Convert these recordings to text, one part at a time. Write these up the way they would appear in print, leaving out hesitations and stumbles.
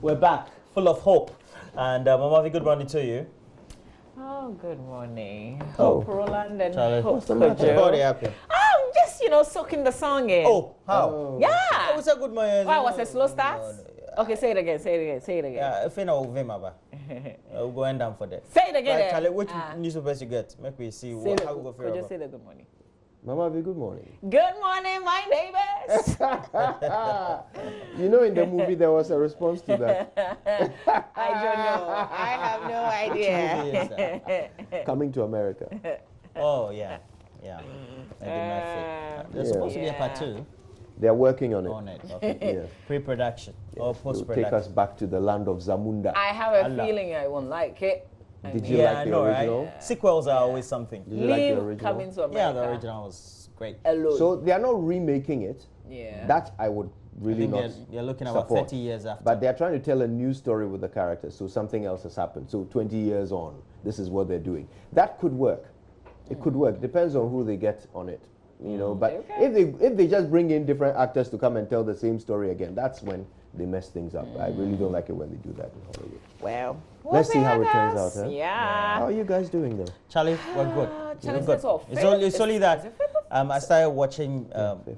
We're back, full of hope. And Mama, good morning to you. Oh, good morning. Oh. Hope Roland and Charlie, Hope what's the matter? Kojo. What happened? I'm just, soaking the song in. Oh, how? Oh. Yeah. It was a good morning. Why, was it slow start? Okay, say it again, say it again, say it again. Yeah, if you know Vimaba, we'll go end down for that. Say it again. Right, Charlie, which newspapers you get? Make me see how we go for Just say the good morning. Mama V, good morning. Good morning, my neighbors. You know, in the movie there was a response to that. I don't know. I have no idea. Coming to America. Oh, yeah. Yeah. There's supposed to be a part 2. They're working on it. Okay. Yeah. Pre-production or It'll post-production. take us back to the land of Zamunda. I have a feeling I won't like it. Did you like the original? Right? Sequels are always something. Did you like the original? Coming to America. Yeah, the original was great. Alone. So they are not remaking it. Yeah. That I would really not you're looking at support. about 30 years after. But they're trying to tell a new story with the characters. So something else has happened. So 20 years on, this is what they're doing. That could work. It could work. Depends on who they get on it. You know, but if they just bring in different actors to come and tell the same story again, that's when they mess things up. I really don't like it when they do that in Hollywood. Well, let's see how it turns out. Huh? Yeah. How are you guys doing though? Charlie, we're good. Charlie, We're good. It's only that I started watching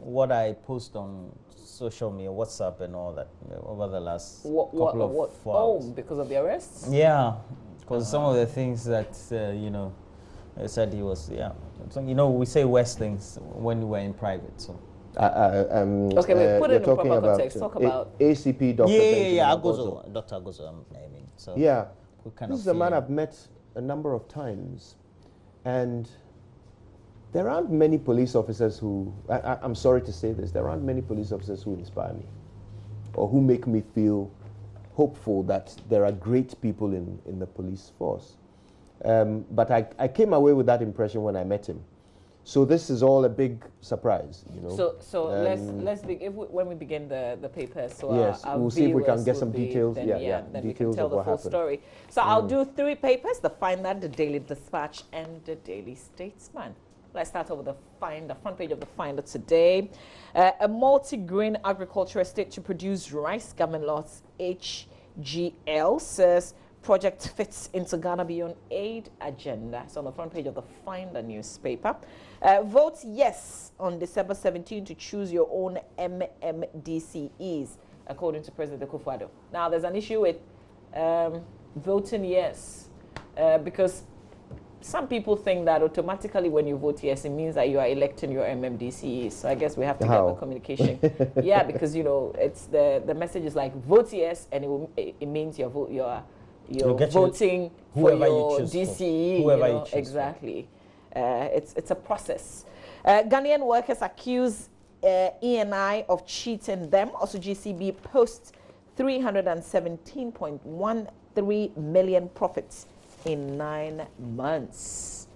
what I post on social media, WhatsApp and all that over the last couple of hours. Oh, because of the arrests? Yeah, because some of the things that, I said he was, So, we say worse things when we're in private, so. Okay, we put it in proper context. Talk about ACP Dr. Agozo. Dr. Agozo, I mean. So yeah, kind this is a man I've met a number of times, and there aren't many police officers who, I'm sorry to say this, there aren't many police officers who inspire me, or who make me feel hopeful that there are great people in the police force. But I came away with that impression when I met him. So this is all a big surprise, So let's begin when we begin the paper. So yes, we'll see if we can get some details. Then, then details we can tell of the what full happened. story. So I'll do 3 papers: the Finder, the Daily Dispatch, and the Daily Statesman. Let's start off with the Finder, front page of the Finder today. A multi-grain agriculture estate to produce rice, government laws HGL says project fits into Ghana Beyond Aid agenda. It's on the front page of the Finder newspaper. Vote yes on December 17 to choose your own MMDCEs, according to President Akufo-Addo. Now, there's an issue with voting yes, because some people think that automatically when you vote yes, it means that you are electing your MMDCEs. So I guess we have to get the communication. Yeah, because, it's the message is like vote yes, and it means you're voting for your DCE. Whoever you choose exactly. It's a process. Ghanaian workers accuse ENI of cheating them. Also, GCB posts 317.13 million profits in 9 months.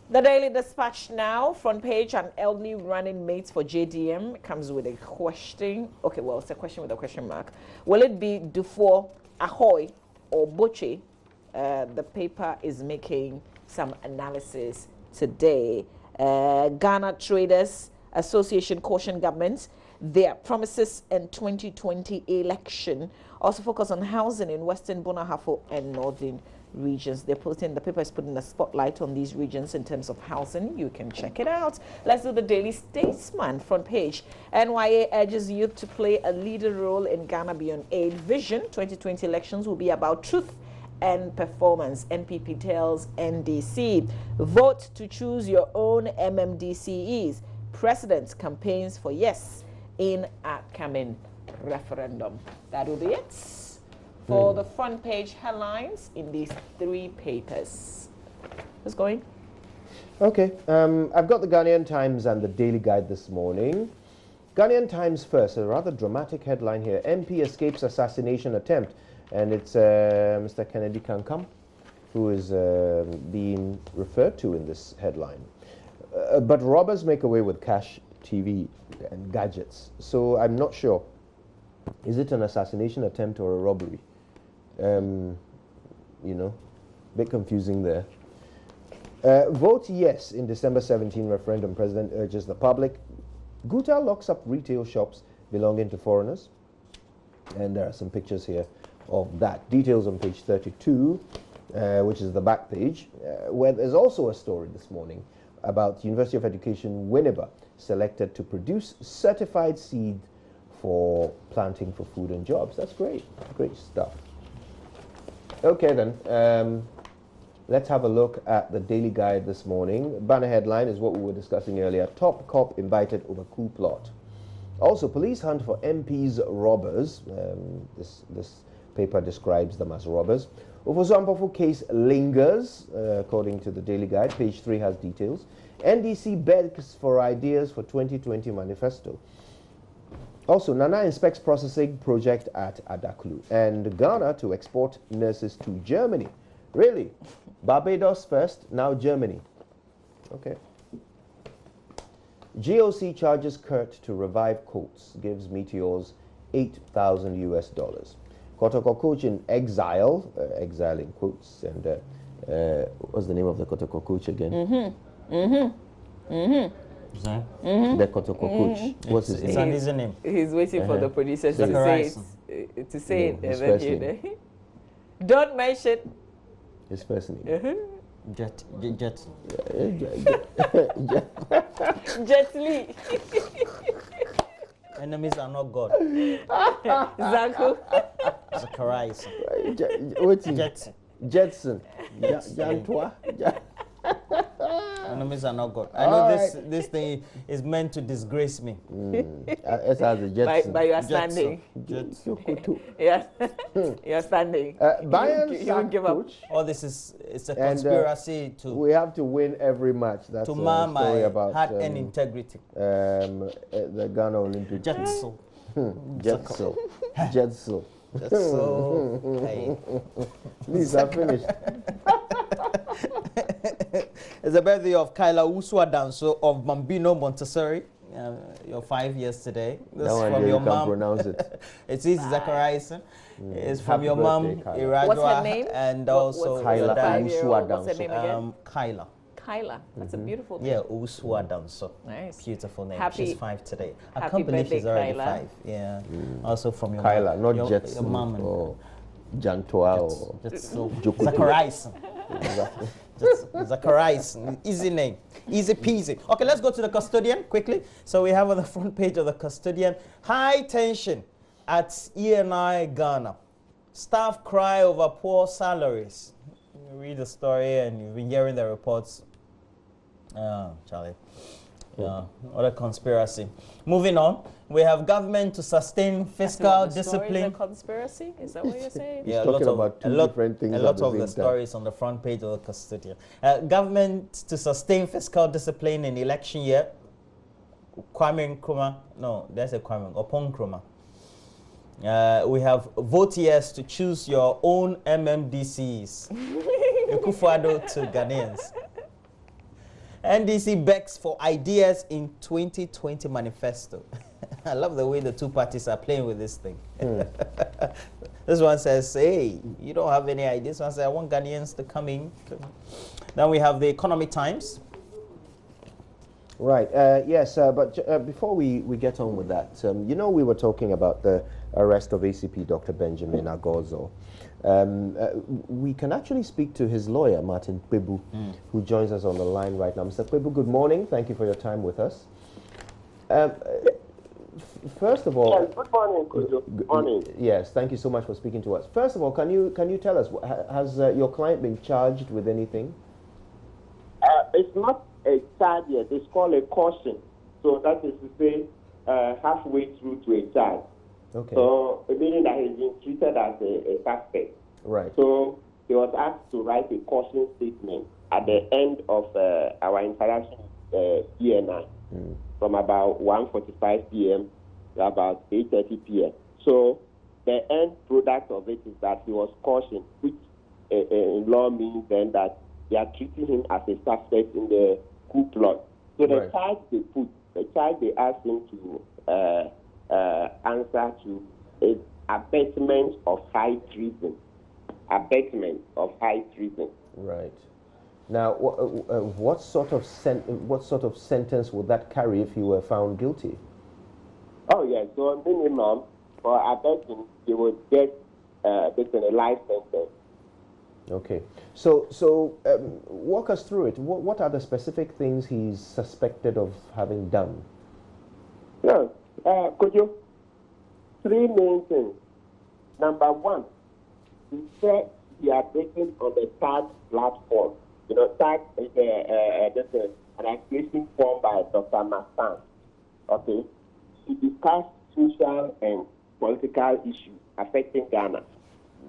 The Daily Dispatch now, front page, an elderly running mate for JDM comes with a question. Okay, well, it's a question with a question mark. Will it be Dufour, Ahoy, or Boche? The paper is making some analysis today. Ghana Traders Association cautioned governments their promises in 2020 election also focus on housing in Western Bonahafo and Northern regions. The paper is putting a spotlight on these regions in terms of housing. You can check it out. Let's do the Daily Statesman front page. NYA urges youth to play a leader role in Ghana Beyond Aid vision. 2020 elections will be about truth and performance. NPP tells NDC. Vote to choose your own MMDCEs. President campaigns for yes in upcoming referendum. That will be it for the front page headlines in these 3 papers. Who's going? Okay, I've got the Ghanaian Times and the Daily Guide this morning. Ghanaian Times first, a rather dramatic headline here. MP escapes assassination attempt, and it's Mr. Kennedy Kankam who is being referred to in this headline. But robbers make away with cash, TV, and gadgets. So I'm not sure. Is it an assassination attempt or a robbery? Bit confusing there. Vote yes in December 17 referendum. President urges the public. Guta locks up retail shops belonging to foreigners. And there are some pictures here of that. Details on page 32, which is the back page, where there's also a story this morning about University of Education Winneba selected to produce certified seed for planting for food and jobs. That's great. Great stuff. Okay then, let's have a look at the Daily Guide this morning. Banner headline is what we were discussing earlier. Top cop indicted over coup plot. Also, police hunt for MP's robbers. This paper describes them as robbers. Ofosu-Ampofo case lingers, according to the Daily Guide. Page 3 has details. NDC begs for ideas for 2020 manifesto. Also, Nana inspects processing project at Adaklu. And Ghana to export nurses to Germany. Really? Barbados first, now Germany. Okay. GOC charges Kurt to revive Colts, gives Meteors $8,000 US. Kotoko coach in exile, exile in quotes, and what's the name of the Kotoko coach again? The Kotoko coach. What's his name? It's an easy name. He's waiting for the producer to say it. His first name. Don't mention His first name. Jet. Jet Li. Enemies are not God. Zanku. Zacharias. Jetson. Jantua. Enemies are not God. I know this thing is meant to disgrace me. As a Jetson. By your standing. Yes. You're standing. Bayern give up. coach. All this it's a conspiracy to we have to win every match. That's to mar my about, heart and integrity. The Ghana Olympic Jetsil. Jetsil. Hey. These are finished. It's the birthday of Kyla Uswa-Danso of Mambino Montessori. You're 5 years today. This is from your mom. Pronounce it. It's easy, Zacharias. It's from your mom, Iradua. What's her name? And also Kyla Uswa-Danso. What's her name again? Kyla. Kyla. That's a beautiful name. Yeah, Uswa-Danso. Nice. Beautiful name. She's 5 today. I happy can't believe birthday, she's already Kyla. 5. Yeah. Also from your Kyla, mom. not Jetson. Your mom or Jantua or Zacharias. Zacharias. Easy name. Easy peasy. Okay, let's go to the custodian quickly. So we have on the front page of the custodian, high tension at ENI Ghana. Staff cry over poor salaries. You read the story and you've been hearing the reports. Charlie. Yeah, what a conspiracy. Moving on, we have government to sustain fiscal discipline. A conspiracy? Is that what you're saying? Yeah, a lot of the stories on the front page of the custodian. Government to sustain fiscal discipline in election year. Kwame Nkrumah, no, there's a Kwame, Opon Nkrumah. We have vote yes to choose your own MMDCs. Ekufuado to Ghanaians. NDC begs for ideas in 2020 manifesto. I love the way the two parties are playing with this thing. This one says, hey, you don't have any ideas. This one says, I want Ghanaians to come in. Then we have the Economy Times. Right, yes, but before we get on with that, you know, we were talking about the arrest of ACP Dr. Benjamin Agozo. We can actually speak to his lawyer, Martin Kwebu, who joins us on the line right now. Mr. Kwebu, good morning. Thank you for your time with us. First of all... Yes, good morning. Good morning. Yes, thank you so much for speaking to us. First of all, can you tell us, has your client been charged with anything? It's not a charge yet. It's called a caution. So that is to say, halfway through to a charge. Okay. So, meaning that he's been treated as a suspect. Right. So, he was asked to write a caution statement at the end of our interaction with ENI from about 1:45 p.m. to about 8:30 p.m. So, the end product of it is that he was cautioned, which in law means then that they are treating him as a suspect in the coup plot. So, the charge they asked him to answer to is abetment of high treason. Abetment of high treason. Right. Now, what sort of sentence would that carry if he were found guilty? Oh yes, so minimum for abetting, he would get this in a life sentence. Okay. So walk us through it. What are the specific things he's suspected of having done? No, could you? Three main things. Number one, he said he had written on the TAG platform. You know, TAG is an application formed by Dr. Massan. Okay, to discuss social and political issues affecting Ghana.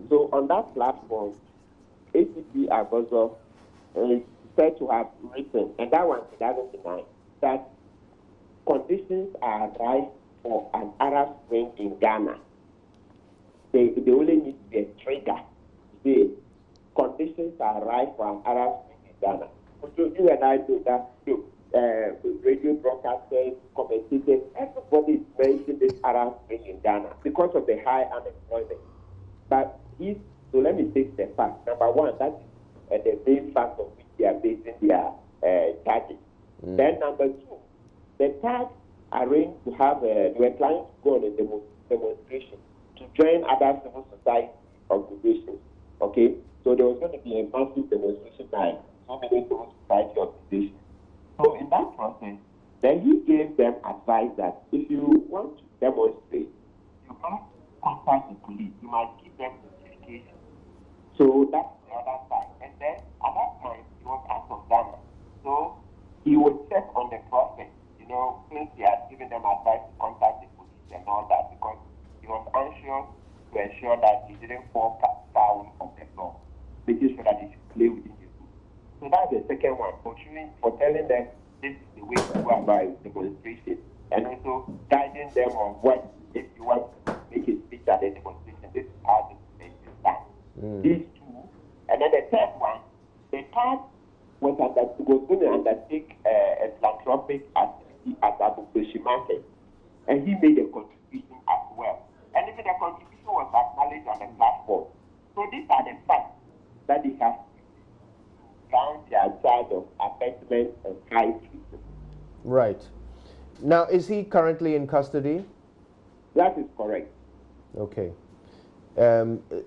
So on that platform, ACP Agozo is said to have written, and that one he doesn't deny, that conditions are ripe for an Arab Spring in Ghana. They only need to be a trigger. The conditions are ripe for an Arab Spring in Ghana. So you and I know that radio broadcasters, commentators, everybody is mentioning this Arab Spring in Ghana because of the high unemployment. But so let me take the fact. Number one, that's the main fact on which they are basing their target. Then number two, the TAG arranged to have, they were planning to go on a demonstration to join other civil society organizations. Okay? So there was going to be a massive demonstration by so many civil society organizations. So in that process, then he gave them advice that if you want to demonstrate, you must contact the police. You must give them notification. So that's the other side. And then at that time, he was out of Ghana. So he would check on the process, you know, since he had given them advice to contact the police and all that, because he was anxious to ensure that he didn't fall foul of the law, making sure that he should play within the rules. So that's the second one, for telling them this is the way to go about demonstration, and also guiding them on what, if you want to make a speech at the demonstration, this is how this is done. These two. And then the third one, the TAG was going to undertake a philanthropic activity at Abu Dhabi market, and he made a contribution as well. And even the contribution was acknowledged on the platform. So these are the facts that they have found their charge of abetment and high treason. Right. Now, is he currently in custody? That is correct. Okay.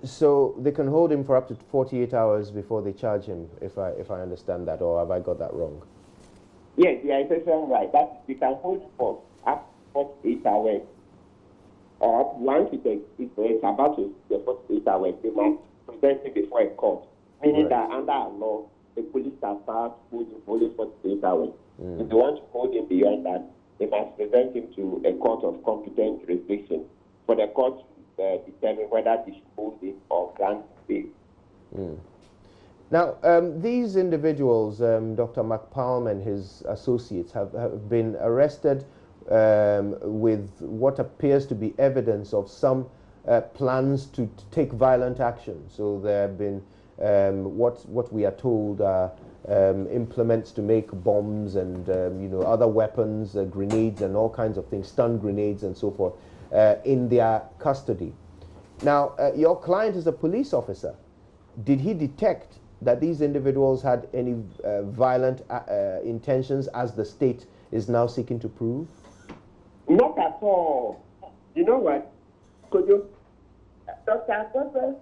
So they can hold him for up to 48 hours before they charge him, if I understand that, or have I got that wrong? Yes, you are essentially right. That we can hold him for up to 48 hours. Or once it's about to the 48 hours, they must present him before a court. Meaning that under our law, the police are allowed to hold him for only 48 hours. If they want to hold him beyond that, they must present him to a court of competent jurisdiction for the court to determine whether they should hold him or grant bail. Now, these individuals, Dr. McPalm and his associates, have been arrested with what appears to be evidence of some plans to take violent action. So there have been what we are told are implements to make bombs and other weapons, grenades and all kinds of things, stun grenades and so forth, in their custody. Now, your client is a police officer. Did he detect that these individuals had any violent intentions, as the state is now seeking to prove? Not at all. You know what? Could you, Dr. Agogo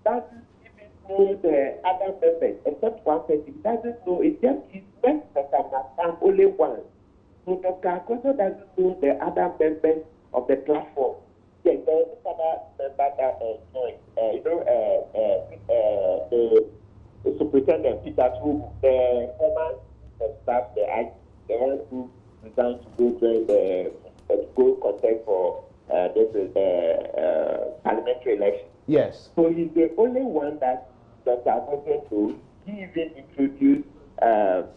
doesn't even know the other members, except one person. He doesn't know. It's just his met Dr. Massan, only one. So Dr. Agogo doesn't know the other members of the platform. Yes, there is other member that joined. The superintendent Peter Tubu, the former staff, the one who resigned to go join the go contest for parliamentary election. Yes. So he's the only one that Dr. Agogo knows. He even introduced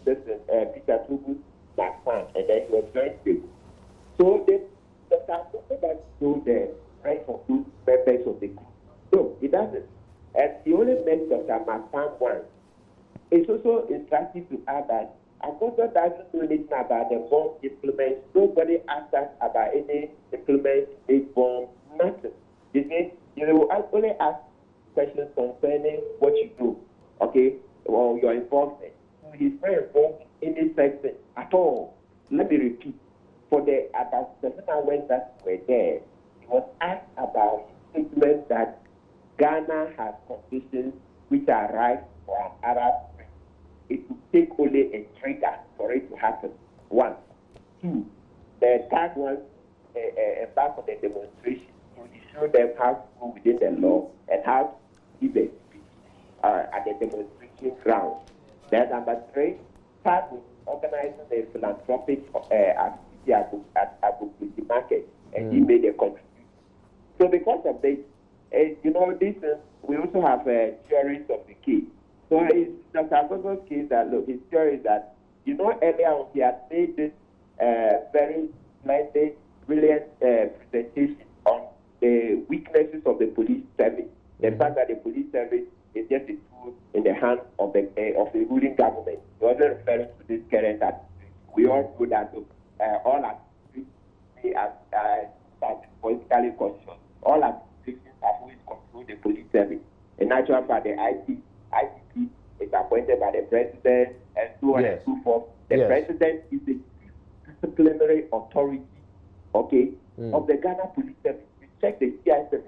Peter Tubu Massan, and then he was joined with. So Dr. Agogo doesn't know the rest of those members of the group. No, he doesn't. And he only met Dr. Massan once. It's also instructive to add that Agogo doesn't know anything about the bomb implements. Nobody asked us about any implements, big bomb, nothing. You will only ask questions concerning what you do, okay, or your involvement. So he's not involved in any section at all. Let me repeat. For the about 7 hours that were there, he was asked about his statement that Ghana has conditions which are ripe for an Arab Spring. It would take only a trigger for it to happen. 1. 2. The third one embark on the demonstration to show them how to go within the law and how to give a speech at the demonstration ground. Then number 3, start with organizing the philanthropic activity at Abuja market, and he made a contribution. So because of this, this we also have theories of the case. So it's Dr. Agogo's case that, look, his theory is that, earlier on he had made this very splendid, brilliant presentation on the weaknesses of the police service. The fact that the police service is just a tool in the hands of the ruling government. He wasn't referring to this current administration. We all know that all administrations are politically conscious. All administrations have always controlled the police service. In actual fact, the ICP is appointed by the president, and so on and so forth. The president is the chief disciplinary authority, of the Ghana police service. We check the CIS,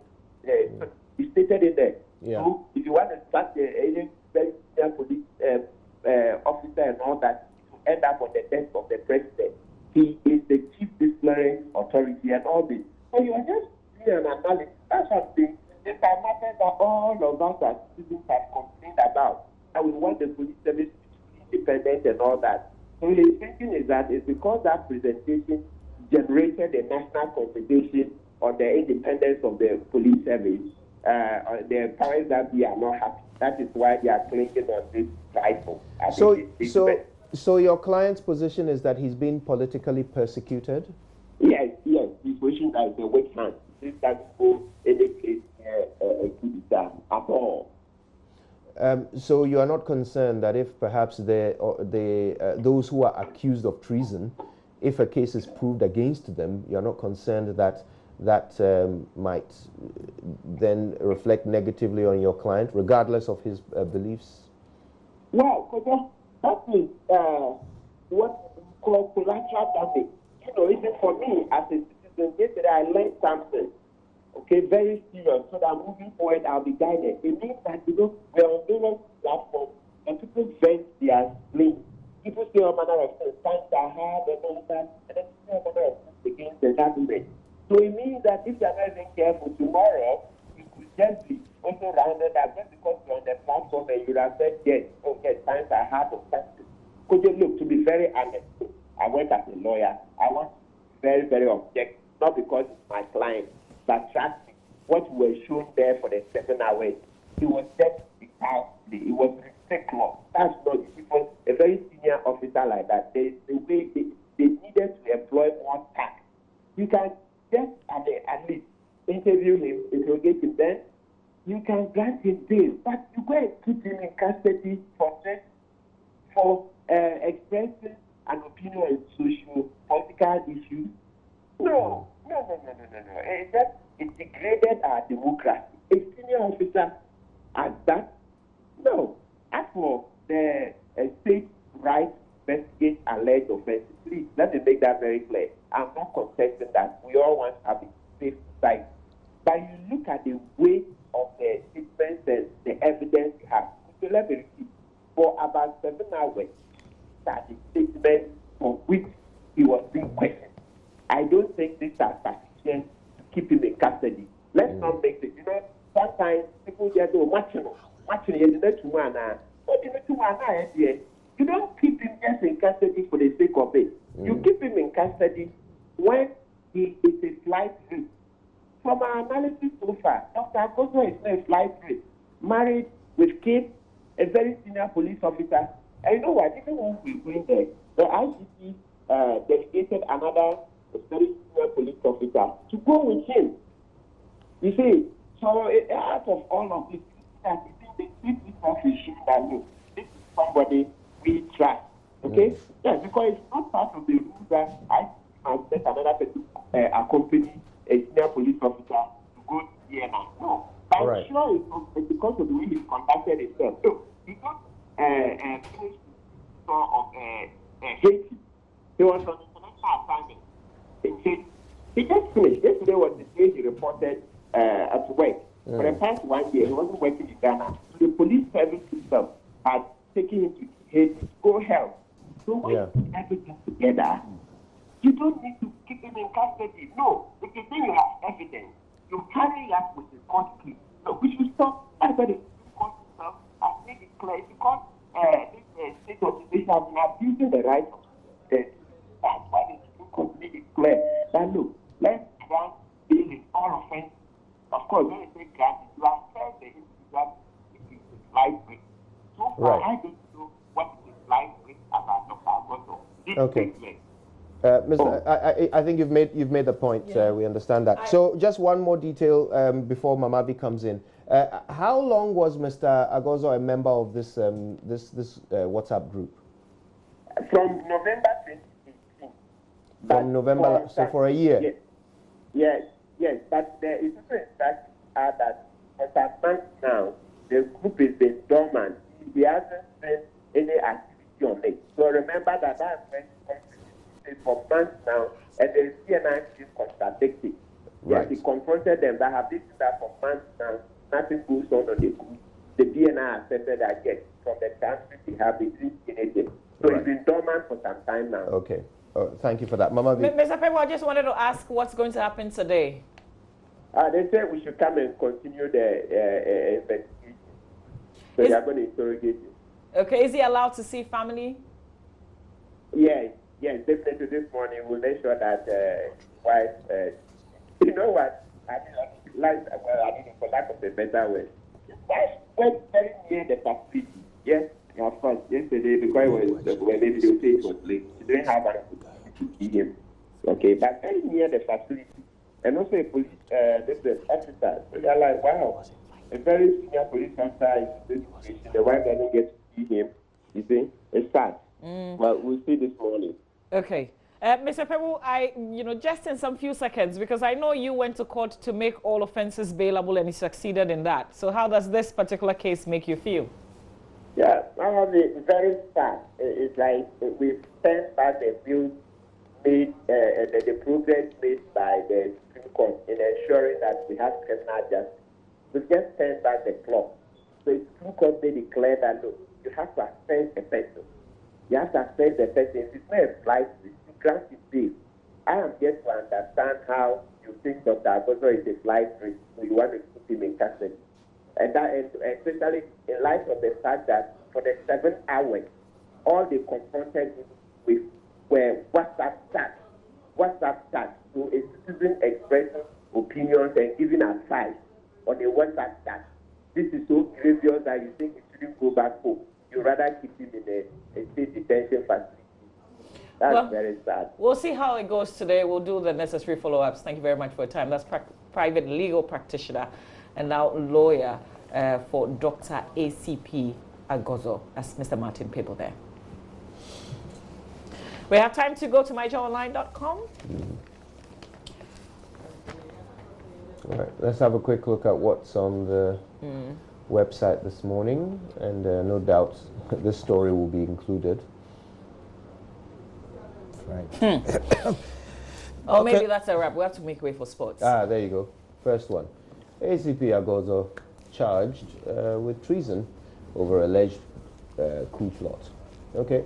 it's stated in there. So if you want to start any very senior police officer and all that, to end up on the desk of the president, he is the chief disciplinary authority and all this. So you are just doing an analysis. That's something. These are matters that all of us as citizens have complained about. And we want the police service to be independent and all that. So his thinking is that it's because that presentation generated a national conversation on the independence of the police service. The powers that we are not happy. That is why they are clinging on this rifle. So your client's position is that he's been politically persecuted? Yes. His position that is a witch hunt. This doesn't go any place at all. So you are not concerned that if perhaps those who are accused of treason, if a case is proved against them, you are not concerned that might then reflect negatively on your client, regardless of his beliefs? Well, because that is what we call collateral damage. Even for me as a citizen, yesterday I learned something, very serious, so that moving forward I'll be guided. It means that, we're on various platforms and people vent their spleen. People say all manner of things, times are hard and all that, and then say all manner of things against the government. So it means that if you're not even careful tomorrow, you could just be also rounded up just because you're on the platform and you have said, yes, times are hard or something. Could you look, to be very honest, I work as a lawyer. I want to be very, very objective, not because it's my client, but trust me, what we were shown there for the 7 hours, it was just it was ridiculous. That's not it. It was a very senior officer like that. The way they needed to employ more tact. You can just at least interview him, interrogate him, then you can grant him bail. But you go and keep him in custody for expressing an opinion on social political issues. No. It degraded our democracy. A senior officer at that? No. As for the state right to investigate alleged offenses, please, let me make that very clear. I'm not contesting that. We all want to have a safe society. But you look at the weight of the statements and the evidence you have. So let me repeat. For about 7 hours, that the statement for which he was being questioned. I don't think these are sufficient to keep him in custody. Let's not make it. Sometimes people just go, you don't keep him just in custody for the sake of it. You keep him in custody when he is a flight risk. From our analysis so far, Dr. Akoso is not a flight risk. Married with kids, a very senior police officer. And you know what? Even when we went there, the ICC dedicated another very senior police officer to go with him. You see, so out of all of this, the chief officer that look, this is somebody we trust. Okay? Yes, because it's not part of the rules that I might set another person accompany a senior police officer to go to DNA. No. But I'm sure it's because of the way he conducted himself. So, he got finished of Haiti. He was on international assignment in Haiti. He just finished. Yesterday was the day he reported at work. For the past 1 year, he wasn't working in Ghana. So the police service itself had taken him to his go help. So when you put everything together, you don't need to keep him in custody. No, if you think you have evidence, you carry that with the court case. So we should stop. That's why the court itself has made it clear. Because this state organization has been abusing the rights of the state. That's why the Supreme Court made it clear that look, let's grant bail in all offenses. Of course, when you say grant, you have said the individual if it's a life risk. So far, I don't know what is a life risk about Dr. Agozo. Okay. I think you've made the point. We understand that. So just one more detail before Mamavi comes in. How long was Mr. Agozo a member of this WhatsApp group? From November 2018. From November, so for a year. Yes. But there is also a fact that for some months now, the group has been dormant. He hasn't seen any activity on it. So remember that when for months now, and the CNI is contradicting. Right. Yes, he confronted them that have this that for months now, nothing goes on the group. The DNI accepted that yes, from the country we have been doing anything. So it's been dormant for some time now. Okay. Thank you for that. Mama V. Mr. Pebo, I just wanted to ask what's going to happen today. They said we should come and continue the investigation. So they are going to interrogate you. Okay, is he allowed to see family? Yes, definitely this morning we'll make sure that wife, you know what, I don't know, for lack of a better word, wife went very near the facility. Yes, of course, yesterday, because it was, when maybe they would say it was late, she didn't have an opportunity to see him. Okay, but very near the facility. And also a police, this is officer. So they're like, wow, a very senior police officer in this situation. The wife doesn't get to see him. You see, it's sad. Well, we'll see this morning. Okay. Mr. Pebo, just in some few seconds, because I know you went to court to make all offenses bailable and you succeeded in that. So how does this particular case make you feel? Yeah, very sad. It's like we've spent back the bills made, the progress made by the Supreme Court in ensuring that we have criminal justice. We've just spent back the clock. So the Supreme Court made it clear that, look, you have to assess the person. You have to assess the person. If it's not a flight risk, you grant it bail. I am yet to understand how you think Dr. Agozo is a flight risk, so you want to keep him in custody. And especially in light of the fact that for the 7 hours, all they confronted him with were WhatsApp chats. So a citizen expressing opinions and giving advice on a WhatsApp chat. This is so grievous that you think he shouldn't go back home. You rather keep him in a state detention facility. That's very sad. We'll see how it goes today. We'll do the necessary follow-ups. Thank you very much for your time. That's private legal practitioner and now lawyer for Dr. ACP Agozo. That's Mr. Martin Pebo there. We have time to go to myjoyonline.com. All right, let's have a quick look at what's on the website this morning, and no doubt this story will be included. Right. Oh, okay. Maybe that's a wrap. We have to make way for sports. There you go. First one. ACP Agozo charged with treason over alleged coup plot. Okay.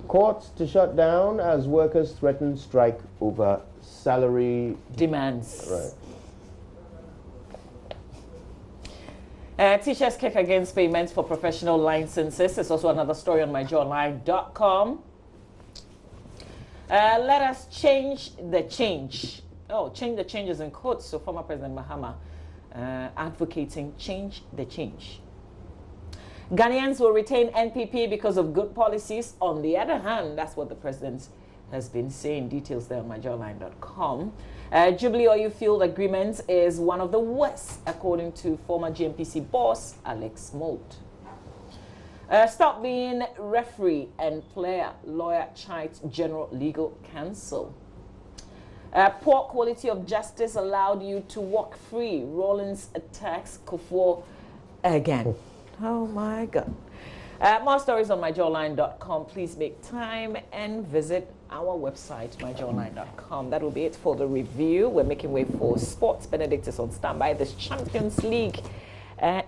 Courts to shut down as workers threaten strike over salary demands. Right. Teachers kick against payments for professional licenses. There's also another story on myjoyonline.com. Let us change the change. Oh, change the changes in quotes. So former President Mahama advocating change the change. Ghanaians will retain NPP because of good policies. On the other hand, that's what the president has been saying. Details there on myjoyonline.com. Jubilee Oil Field Agreement is one of the worst, according to former GMPC boss Alex Moult. Stop being referee and player. Lawyer chides General Legal Counsel. Poor quality of justice allowed you to walk free. Rawlings attacks Kufuor again. Oh my God. More stories on myjoyonline.com. Please make time and visit our website, myjoyonline.com. That will be it for the review. We're making way for sports. Benedict is on standby. This Champions League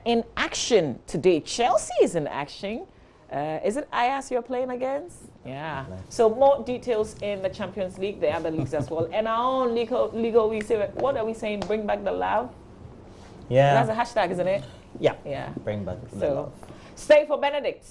in action today. Chelsea is in action. Is it Ajax you're playing against? Yeah. Nice. So more details in the Champions League, the other leagues as well. And our own legal we say, what are we saying? Bring back the love? Yeah. That's a hashtag, isn't it? Yeah. Yeah. Bring back the So love. stay for Benedict.